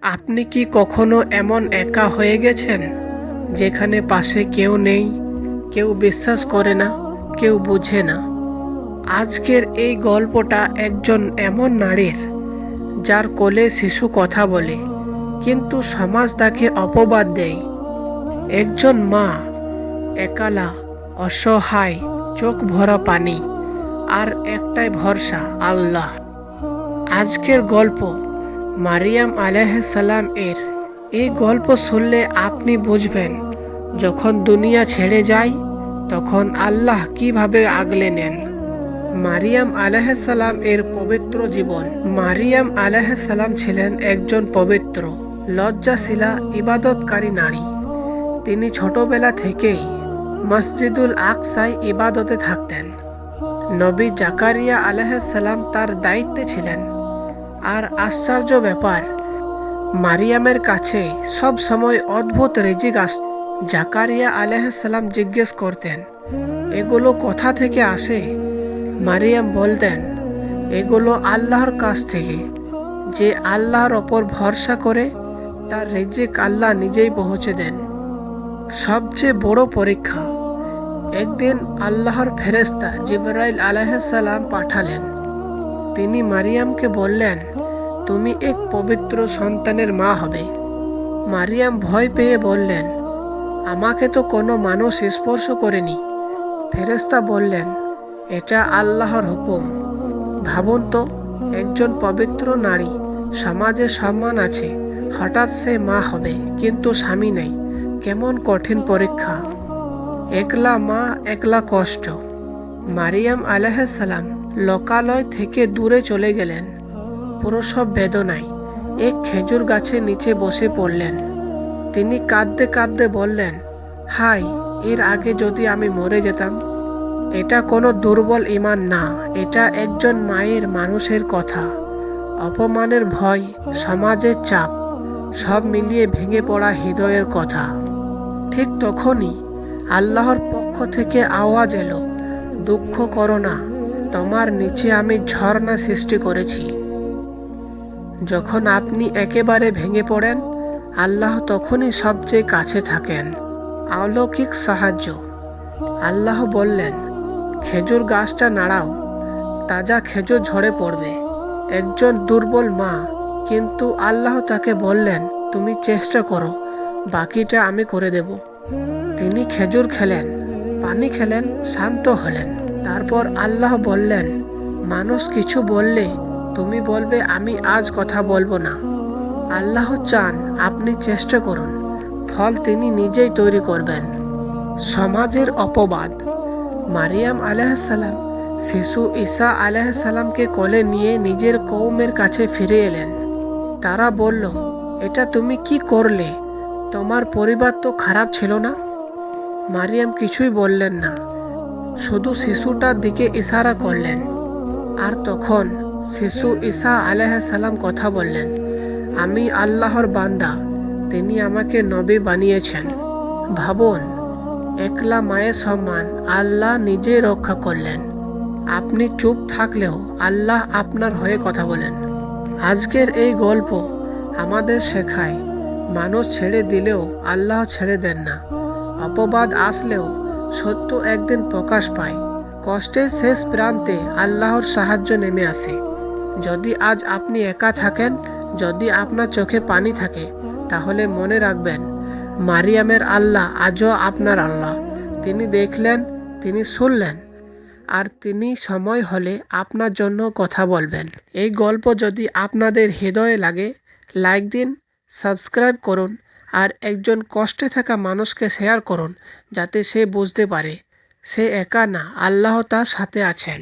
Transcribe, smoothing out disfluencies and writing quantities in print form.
আপনি কি কখনো এমন একা হয়ে গেছেন যেখানে পাশে কেউ নেই, কেউ বিশ্বাস করে না, কেউ বুঝে না? আজকের এই গল্পটা একজন এমন নারীর, যার কোলে শিশু কথা বলে কিন্তু সমাজ তাকে অপবাদ দেয়। একজন মা, একালা, অসহায়, চোখ ভরা পানি, আর একটাই ভরসা, আল্লাহ। আজকের গল্প মারিয়াম আলাইহিসসালাম এর। এই গল্প শুনলে আপনি বুঝবেন, যখন দুনিয়া ছেড়ে যায় তখন আল্লাহ কিভাবে আগলে নেন। মারিয়াম আলাইহিসসালাম এর পবিত্র জীবন। মারিয়াম আলাইহিসসালাম ছিলেন একজন পবিত্র, লজ্জাশীলা, ইবাদতকারী নারী। তিনি ছোটবেলা থেকেই মসজিদুল আকসায় ইবাদতে থাকতেন। নবী জাকারিয়া আলাইহিসসালাম তার দায়িত্বে ছিলেন। আর আশ্চর্য ব্যাপার, মারিয়ামের কাছে সব সময় অদ্ভুত রিজিক আসত। জাকারিয়া আলাইহিসসালাম জিজ্ঞেস করতেন, এগুলো কোথা থেকে আসে? মারিয়াম বলতেন, এগুলো আল্লাহর কাছ থেকে। যে আল্লাহর ওপর ভরসা করে, তার রিজিক আল্লাহ নিজেই পৌঁছে দেন। সবচেয়ে বড় পরীক্ষা, একদিন আল্লাহর ফেরেশতা জিবরাইল আলাইহিসসালাম পাঠালেন। তিনি মারিয়ামকে বললেন, তুমি এক পবিত্র সন্তানের মা হবে। মারিয়াম ভয় পেয়ে বললেন, আমাকে তো কোনো মানুষ স্পর্শ করেনি। ফেরেশতা বললেন, এটা আল্লাহর হুকুম। ভাবুন তো, একজন পবিত্র নারী, সমাজে সম্মান আছে, হঠাৎ সে মা হবে কিন্তু স্বামী নেই। কেমন কঠিন পরীক্ষা! একলা মা, একলা কষ্ট। মারিয়াম আলাইহিসসালাম লোকালয় থেকে দূরে চলে গেলেন। প্রসব বেদনায় এক খেজুর গাছের নিচে বসে পড়লেন। তিনি কাঁদতে কাঁদতে বললেন, হায়, এর আগে যদি আমি মরে যেতাম। এটা কোনো দুর্বল ঈমান না, এটা একজন মায়ের মানুষের কথা। অপমানের ভয়, সমাজের চাপ, সব মিলিয়ে ভেঙে পড়া হৃদয়ের কথা। ঠিক তখনই আল্লাহর পক্ষ থেকে আওয়াজ এলো, দুঃখ করো না, তোমার নিচে আমি ঝর্ণা সৃষ্টি করেছি। যখন আপনি একেবারে ভেঙে পড়েন, আল্লাহ তখনই সবচেয়ে কাছে থাকেন। অলৌকিক সাহায্য। আল্লাহ বললেন, খেজুর গাছটা নাড়াও, তাজা খেজুর ঝরে পড়বে। একজন দুর্বল মা, কিন্তু আল্লাহ তাকে বললেন, তুমি চেষ্টা করো, বাকিটা আমি করে দেব। তিনি খেজুর খেলেন, পানি খেলেন, শান্ত হলেন। তারপর আল্লাহ বললেন, মানুষ কিছু বললে তুমি বলবে আমি আজ কথা বলবো না। আল্লাহ চান আপনি চেষ্টা করুন, ফল তিনি নিজেই তৈরি করবেন। সমাজের অপবাদ। মারিয়াম আলাইহিসসালাম শিশু ঈসা আলাইহিসসালামকে কোলে নিয়ে নিজের কওমের কাছে ফিরে এলেন। তারা বলল, এটা তুমি কি করলে? তোমার পরিবার তো খারাপ ছিল না? মারিয়াম কিছুই বললেন না, শুধু শিশুটার দিকে ইশারা করলেন। আর তখন শিশু ঈসা আলাইহিসসালাম কথা বললেন, আমি আল্লাহর বান্দা, তিনি আমাকে নবী বানিয়েছেন। ভাবুন, একলা মায়ের সম্মান আল্লাহ নিজেই রক্ষা করলেন। আপনি চুপ থাকলেও আল্লাহ আপনার হয়ে কথা বলেন। আজকের এই গল্প আমাদের শেখায়, মানুষ ছেড়ে দিলেও আল্লাহ ছেড়ে দেন না। অপবাদ আসলেও সত্য একদিন প্রকাশ পায়। কষ্টের শেষ প্রান্তে আল্লাহর সাহায্য নেমে আসে। যদি আজ আপনি একা থাকেন, যদি আপনার চোখে পানি থাকে, তাহলে মনে রাখবেন, মারিয়ামের আল্লাহ আজও আপনার আল্লাহ। তিনি দেখলেন, তিনি শুনলেন, আর তিনি সময় হলে আপনার জন্য কথা বলবেন। এই গল্প যদি আপনাদের হৃদয়ে লাগে, লাইক দিন, সাবস্ক্রাইব করুন, আর একজন কষ্টে থাকা মানুষকে শেয়ার করুন, যাতে সে বুঝতে পারে সে একা না, আল্লাহ তার সাথে আছেন।